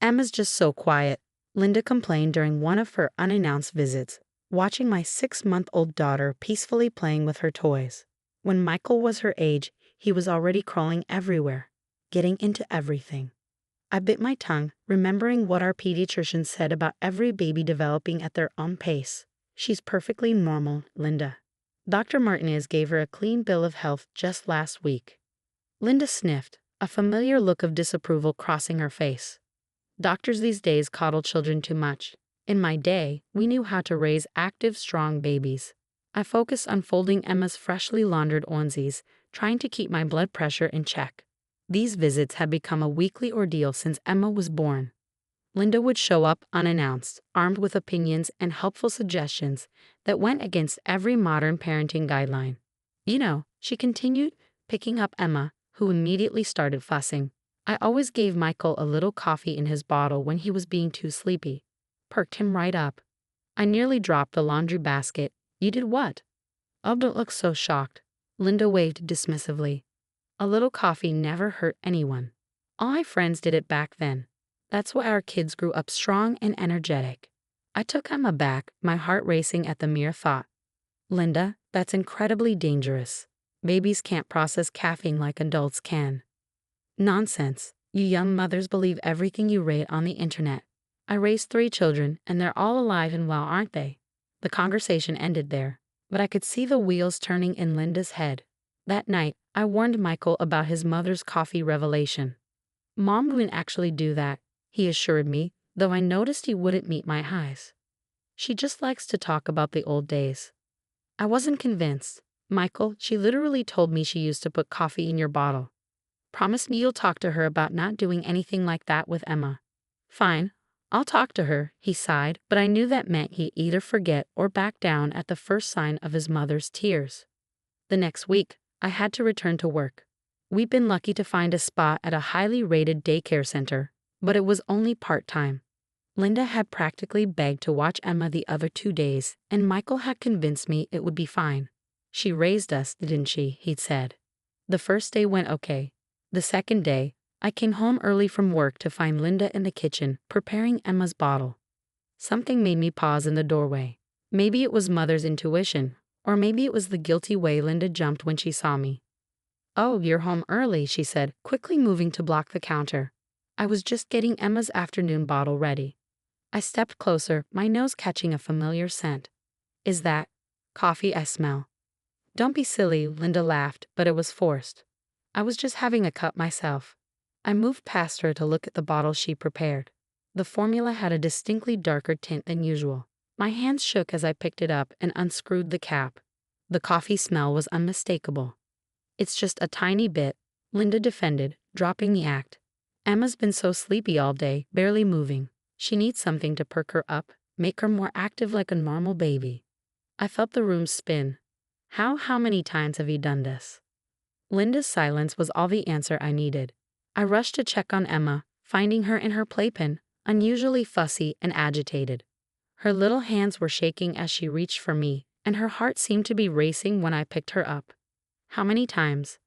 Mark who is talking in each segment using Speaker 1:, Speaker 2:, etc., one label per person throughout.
Speaker 1: Emma's just so quiet, Linda complained during one of her unannounced visits, watching my 6-month-old daughter peacefully playing with her toys. When Michael was her age, he was already crawling everywhere, getting into everything. I bit my tongue, remembering what our pediatrician said about every baby developing at their own pace. She's perfectly normal, Linda. Dr. Martinez gave her a clean bill of health just last week. Linda sniffed, a familiar look of disapproval crossing her face. Doctors these days coddle children too much. In my day, we knew how to raise active, strong babies. I focused on folding Emma's freshly laundered onesies, trying to keep my blood pressure in check. These visits had become a weekly ordeal since Emma was born. Linda would show up unannounced, armed with opinions and helpful suggestions that went against every modern parenting guideline. She continued, picking up Emma, who immediately started fussing. I always gave Michael a little coffee in his bottle when he was being too sleepy. Perked him right up. I nearly dropped the laundry basket. You did what? Oh, don't look so shocked. Linda waved dismissively. A little coffee never hurt anyone. All my friends did it back then. That's why our kids grew up strong and energetic. I took Emma back, my heart racing at the mere thought. Linda, that's incredibly dangerous. Babies can't process caffeine like adults can. Nonsense. You young mothers believe everything you read on the internet. I raised 3 children, and they're all alive and well, aren't they? The conversation ended there, but I could see the wheels turning in Linda's head. That night, I warned Michael about his mother's coffee revelation. Mom wouldn't actually do that, he assured me, though I noticed he wouldn't meet my eyes. She just likes to talk about the old days. I wasn't convinced. Michael, she literally told me she used to put coffee in your bottle. Promise me you'll talk to her about not doing anything like that with Emma. Fine, I'll talk to her, he sighed, but I knew that meant he'd either forget or back down at the first sign of his mother's tears. The next week, I had to return to work. We'd been lucky to find a spot at a highly rated daycare center, but it was only part-time. Linda had practically begged to watch Emma the other 2 days, and Michael had convinced me it would be fine. She raised us, didn't she? He'd said. The first day went okay. The second day, I came home early from work to find Linda in the kitchen, preparing Emma's bottle. Something made me pause in the doorway. Maybe it was mother's intuition, or maybe it was the guilty way Linda jumped when she saw me. Oh, you're home early, she said, quickly moving to block the counter. I was just getting Emma's afternoon bottle ready. I stepped closer, my nose catching a familiar scent. Is that coffee I smell? Don't be silly, Linda laughed, but it was forced. I was just having a cup myself. I moved past her to look at the bottle she prepared. The formula had a distinctly darker tint than usual. My hands shook as I picked it up and unscrewed the cap. The coffee smell was unmistakable. It's just a tiny bit, Linda defended, dropping the act. Emma's been so sleepy all day, barely moving. She needs something to perk her up, make her more active like a normal baby. I felt the room spin. How many times have you done this? Linda's silence was all the answer I needed. I rushed to check on Emma, finding her in her playpen, unusually fussy and agitated. Her little hands were shaking as she reached for me, and her heart seemed to be racing when I picked her up. How many times?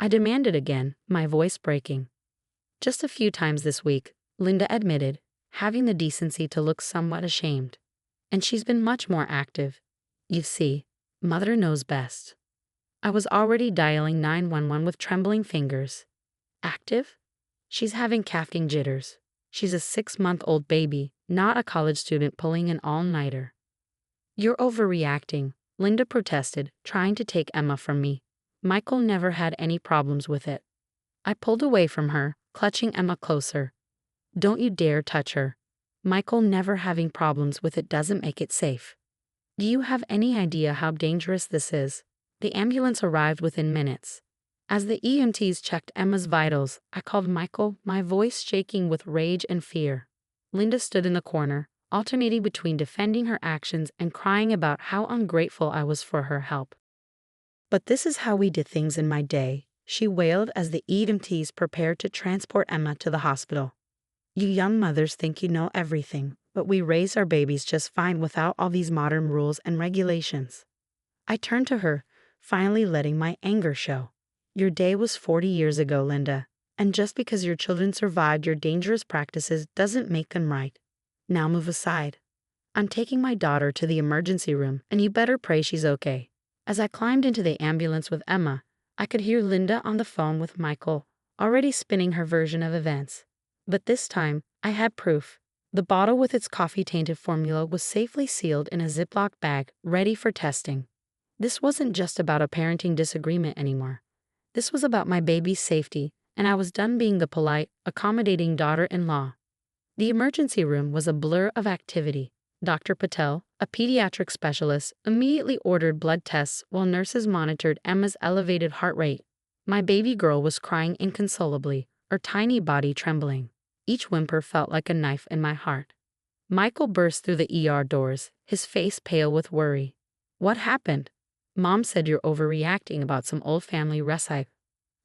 Speaker 1: I demanded again, my voice breaking. Just a few times this week, Linda admitted, having the decency to look somewhat ashamed. And she's been much more active. You see, mother knows best. I was already dialing 911 with trembling fingers. Active? She's having caffeine jitters. She's a 6-month-old baby, not a college student pulling an all-nighter. You're overreacting, Linda protested, trying to take Emma from me. Michael never had any problems with it. I pulled away from her, clutching Emma closer. Don't you dare touch her. Michael never having problems with it doesn't make it safe. Do you have any idea how dangerous this is? The ambulance arrived within minutes. As the EMTs checked Emma's vitals, I called Michael, my voice shaking with rage and fear. Linda stood in the corner, alternating between defending her actions and crying about how ungrateful I was for her help. But this is how we did things in my day, she wailed as the EMTs prepared to transport Emma to the hospital. You young mothers think you know everything, but we raise our babies just fine without all these modern rules and regulations. I turned to her, finally letting my anger show. Your day was 40 years ago, Linda. And just because your children survived your dangerous practices doesn't make them right. Now move aside. I'm taking my daughter to the emergency room, and you better pray she's okay." As I climbed into the ambulance with Emma, I could hear Linda on the phone with Michael, already spinning her version of events. But this time, I had proof. The bottle with its coffee-tainted formula was safely sealed in a Ziploc bag, ready for testing. This wasn't just about a parenting disagreement anymore. This was about my baby's safety, and I was done being the polite, accommodating daughter-in-law. The emergency room was a blur of activity. Dr. Patel, a pediatric specialist, immediately ordered blood tests while nurses monitored Emma's elevated heart rate. My baby girl was crying inconsolably, her tiny body trembling. Each whimper felt like a knife in my heart. Michael burst through the ER doors, his face pale with worry. "What happened?" "Mom said you're overreacting about some old family recipe."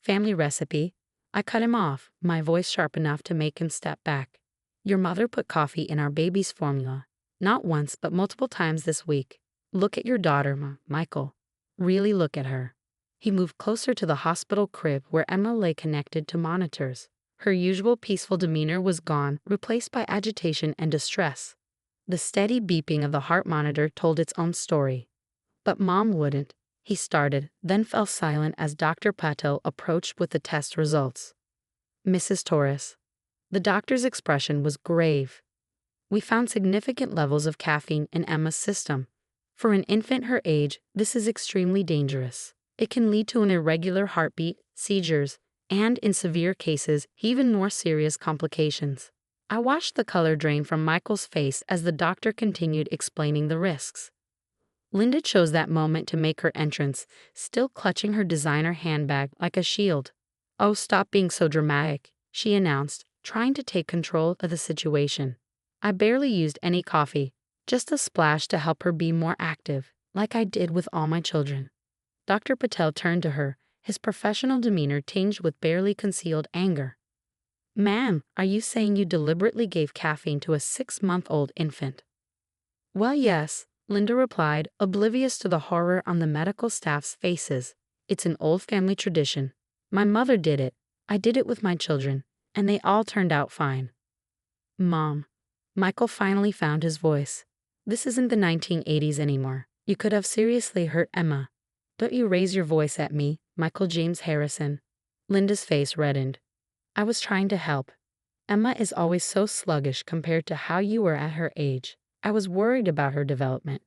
Speaker 1: "Family recipe?" I cut him off, my voice sharp enough to make him step back. "Your mother put coffee in our baby's formula. Not once, but multiple times this week. Look at your daughter, Michael. Really look at her." He moved closer to the hospital crib where Emma lay connected to monitors. Her usual peaceful demeanor was gone, replaced by agitation and distress. The steady beeping of the heart monitor told its own story. "But Mom wouldn't," he started, then fell silent as Dr. Patel approached with the test results. "Mrs. Torres." The doctor's expression was grave. "We found significant levels of caffeine in Emma's system. For an infant her age, this is extremely dangerous. It can lead to an irregular heartbeat, seizures, and, in severe cases, even more serious complications." I watched the color drain from Michael's face as the doctor continued explaining the risks. Linda chose that moment to make her entrance, still clutching her designer handbag like a shield. "Oh, stop being so dramatic," she announced, trying to take control of the situation. "I barely used any coffee, just a splash to help her be more active, like I did with all my children." Dr. Patel turned to her, his professional demeanor tinged with barely concealed anger. "Ma'am, are you saying you deliberately gave caffeine to a 6-month-old infant?" "Well, yes," Linda replied, oblivious to the horror on the medical staff's faces. "It's an old family tradition. My mother did it. I did it with my children, and they all turned out fine." "Mom." Michael finally found his voice. "This isn't the 1980s anymore. You could have seriously hurt Emma." "Don't you raise your voice at me, Michael James Harrison." Linda's face reddened. "I was trying to help. Emma is always so sluggish compared to how you were at her age. I was worried about her development."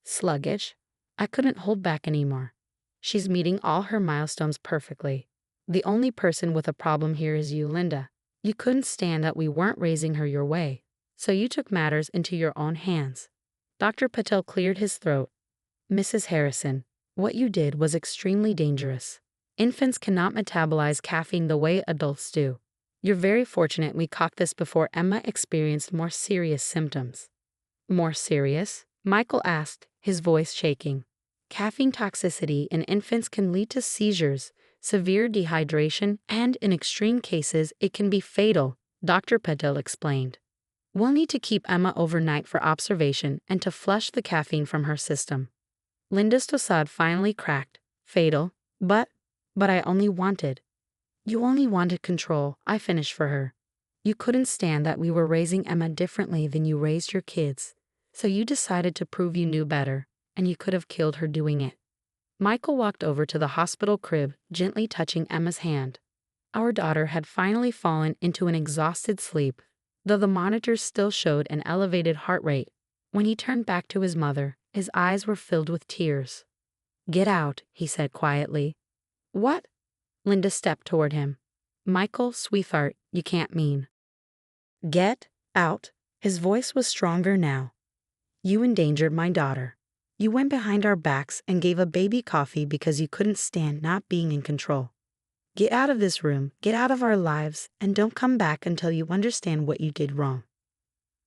Speaker 1: "Sluggish?" I couldn't hold back anymore. "She's meeting all her milestones perfectly. The only person with a problem here is you, Linda. You couldn't stand that we weren't raising her your way, so you took matters into your own hands." Dr. Patel cleared his throat. "Mrs. Harrison, what you did was extremely dangerous. Infants cannot metabolize caffeine the way adults do. You're very fortunate we caught this before Emma experienced more serious symptoms." "More serious?" Michael asked, his voice shaking. "Caffeine toxicity in infants can lead to seizures, severe dehydration, and in extreme cases, it can be fatal," Dr. Patel explained. "We'll need to keep Emma overnight for observation and to flush the caffeine from her system." Linda's tosad finally cracked. "Fatal? But I only wanted." "You only wanted control," I finished for her. "You couldn't stand that we were raising Emma differently than you raised your kids. So you decided to prove you knew better, and you could have killed her doing it." Michael walked over to the hospital crib, gently touching Emma's hand. Our daughter had finally fallen into an exhausted sleep, though the monitors still showed an elevated heart rate. When he turned back to his mother, his eyes were filled with tears. "Get out," he said quietly. "What?" Linda stepped toward him. "Michael, sweetheart, you can't mean." "Get out." His voice was stronger now. "You endangered my daughter. You went behind our backs and gave a baby coffee because you couldn't stand not being in control. Get out of this room, get out of our lives, and don't come back until you understand what you did wrong."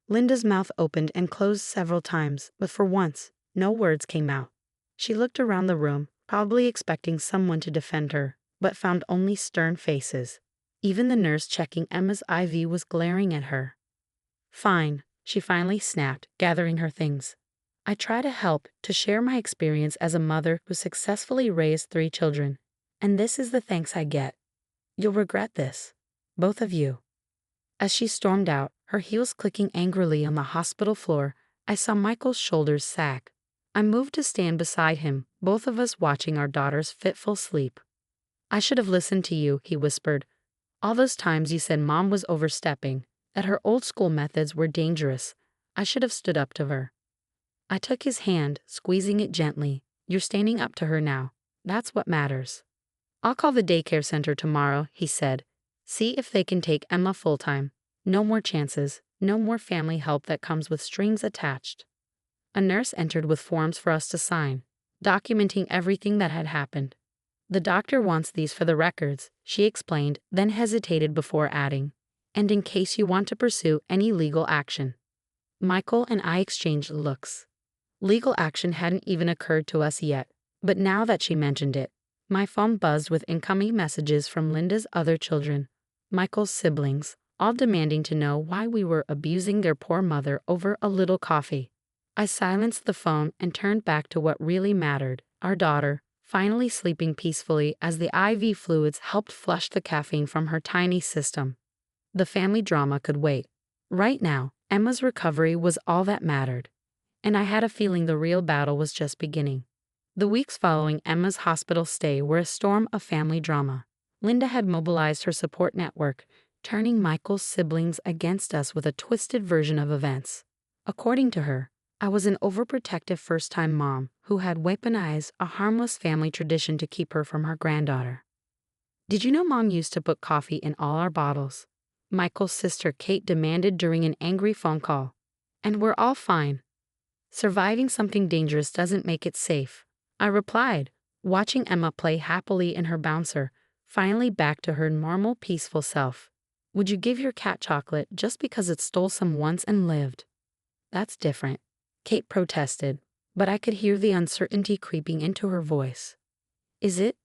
Speaker 1: Linda's mouth opened and closed several times, but for once, no words came out. She looked around the room, probably expecting someone to defend her, but found only stern faces. Even the nurse checking Emma's IV was glaring at her. "Fine," she finally snapped, gathering her things. "I try to help, to share my experience as a mother who successfully raised 3 children. And this is the thanks I get. You'll regret this." both of you." As she stormed out, her heels clicking angrily on the hospital floor, I saw Michael's shoulders sag. I moved to stand beside him, both of us watching our daughter's fitful sleep. "I should have listened to you," he whispered. "All those times you said Mom was overstepping, that her old school methods were dangerous. I should have stood up to her." I took his hand, squeezing it gently. "You're standing up to her now. That's what matters." "I'll call the daycare center tomorrow," he said. "See if they can take Emma full-time. No more chances, no more family help that comes with strings attached." A nurse entered with forms for us to sign, documenting everything that had happened. "The doctor wants these for the records," she explained, then hesitated before adding, "and in case you want to pursue any legal action." Michael and I exchanged looks. Legal action hadn't even occurred to us yet, but now that she mentioned it, my phone buzzed with incoming messages from Linda's other children, Michael's siblings, all demanding to know why we were abusing their poor mother over a little coffee. I silenced the phone and turned back to what really mattered, our daughter, finally sleeping peacefully as the IV fluids helped flush the caffeine from her tiny system. The family drama could wait. Right now, Emma's recovery was all that mattered, and I had a feeling the real battle was just beginning. The weeks following Emma's hospital stay were a storm of family drama. Linda had mobilized her support network, turning Michael's siblings against us with a twisted version of events. According to her, I was an overprotective first-time mom who had weaponized a harmless family tradition to keep her from her granddaughter. "Did you know Mom used to put coffee in all our bottles?" Michael's sister Kate demanded during an angry phone call. "And we're all fine." "Surviving something dangerous doesn't make it safe," I replied, watching Emma play happily in her bouncer, finally back to her normal, peaceful self. "Would you give your cat chocolate just because it stole some once and lived?" "That's different," Kate protested, but I could hear the uncertainty creeping into her voice. "Is it?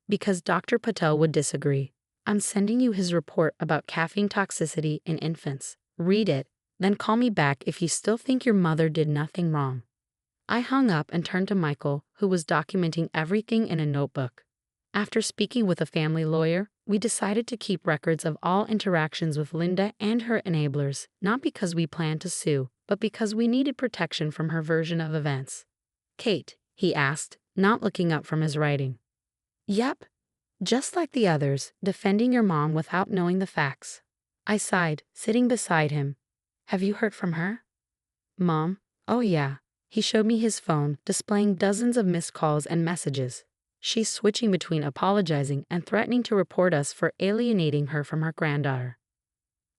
Speaker 1: Because Dr. Patel would disagree. I'm sending you his report about caffeine toxicity in infants. Read it, then call me back if you still think your mother did nothing wrong." I hung up and turned to Michael, who was documenting everything in a notebook. After speaking with a family lawyer, we decided to keep records of all interactions with Linda and her enablers, not because we planned to sue, but because we needed protection from her version of events. "Kate," he asked, not looking up from his writing. "Yep. Just like the others, defending your mom without knowing the facts." I sighed, sitting beside him. "Have you heard from her?" "Mom? Oh yeah." He showed me his phone, displaying dozens of missed calls and messages. "She's switching between apologizing and threatening to report us for alienating her from her granddaughter."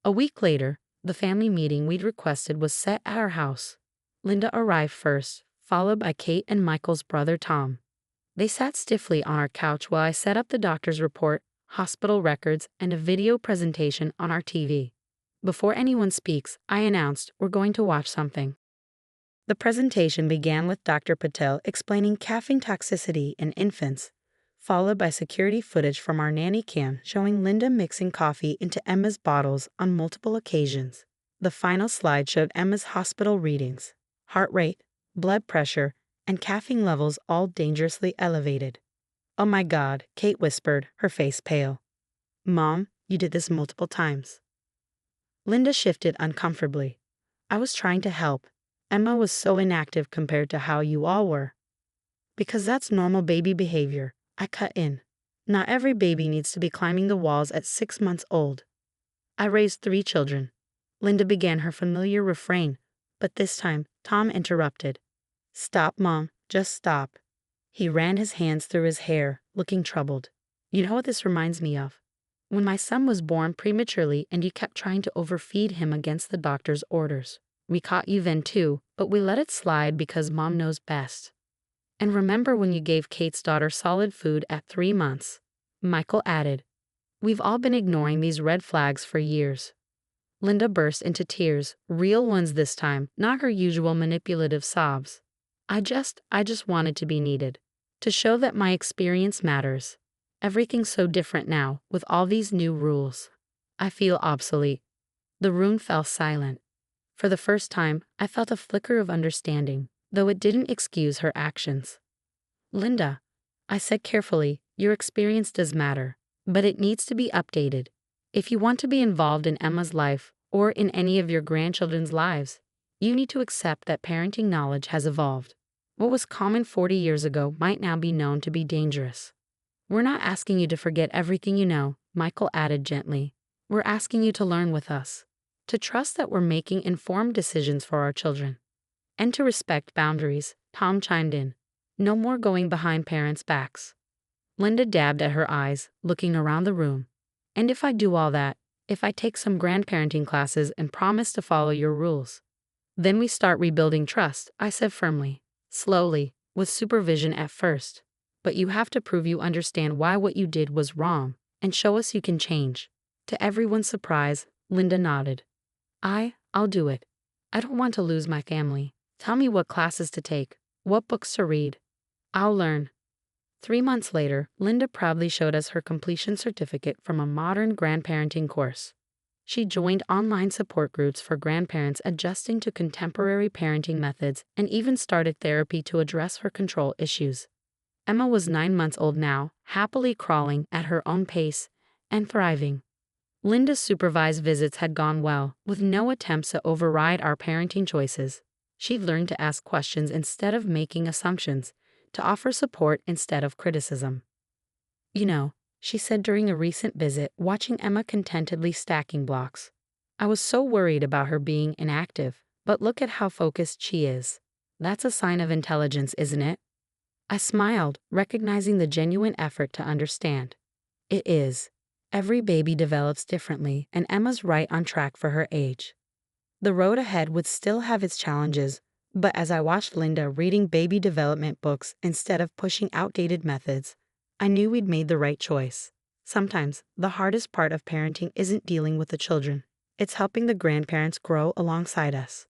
Speaker 1: A week later, the family meeting we'd requested was set at our house. Linda arrived first, followed by Kate and Michael's brother Tom. They sat stiffly on our couch while I set up the doctor's report, hospital records, and a video presentation on our TV. Before anyone speaks, I announced, "We're going to watch something." The presentation began with Dr. Patel explaining caffeine toxicity in infants, followed by security footage from our nanny cam showing Linda mixing coffee into Emma's bottles on multiple occasions. The final slide showed Emma's hospital readings, heart rate, blood pressure, and caffeine levels all dangerously elevated. "Oh my God," Kate whispered, her face pale. "Mom, you did this multiple times." Linda shifted uncomfortably. "I was trying to help. Emma was so inactive compared to how you all were." "Because that's normal baby behavior," I cut in. "Not every baby needs to be climbing the walls at 6 months old." "I raised 3 children." Linda began her familiar refrain, but this time Tom interrupted. "Stop, Mom, just stop." He ran his hands through his hair, looking troubled. "You know what this reminds me of? When my son was born prematurely and you kept trying to overfeed him against the doctor's orders. We caught you then too, but we let it slide because Mom knows best. And remember when you gave Kate's daughter solid food at 3 months?" Michael added. "We've all been ignoring these red flags for years." Linda burst into tears, real ones this time, not her usual manipulative sobs. I just wanted to be needed. To show that my experience matters. Everything's so different now, with all these new rules. I feel obsolete." The room fell silent. For the first time, I felt a flicker of understanding, though it didn't excuse her actions. "Linda," I said carefully, "your experience does matter, but it needs to be updated. If you want to be involved in Emma's life or in any of your grandchildren's lives, you need to accept that parenting knowledge has evolved. What was common 40 years ago might now be known to be dangerous. We're not asking you to forget everything you know, Michael added gently. We're asking you to learn with us, to trust that we're making informed decisions for our children, and to respect boundaries, Tom chimed in. No more going behind parents' backs. Linda dabbed at her eyes, looking around the room. And if I do all that, if I take some grandparenting classes and promise to follow your rules, then we start rebuilding trust, I said firmly. Slowly, with supervision at first. But you have to prove you understand why what you did was wrong, and show us you can change. To everyone's surprise, Linda nodded. I'll do it. I don't want to lose my family. Tell me what classes to take, what books to read. I'll learn. 3 months later, Linda proudly showed us her completion certificate from a modern grandparenting course. She joined online support groups for grandparents adjusting to contemporary parenting methods and even started therapy to address her control issues. Emma was 9 months old now, happily crawling at her own pace and thriving. Linda's supervised visits had gone well, with no attempts to override our parenting choices. She'd learned to ask questions instead of making assumptions, to offer support instead of criticism. You know, she said during a recent visit, watching Emma contentedly stacking blocks. I was so worried about her being inactive, but look at how focused she is. That's a sign of intelligence, isn't it? I smiled, recognizing the genuine effort to understand. It is. Every baby develops differently, and Emma's right on track for her age. The road ahead would still have its challenges, but as I watched Linda reading baby development books instead of pushing outdated methods, I knew we'd made the right choice. Sometimes, the hardest part of parenting isn't dealing with the children. It's helping the grandparents grow alongside us.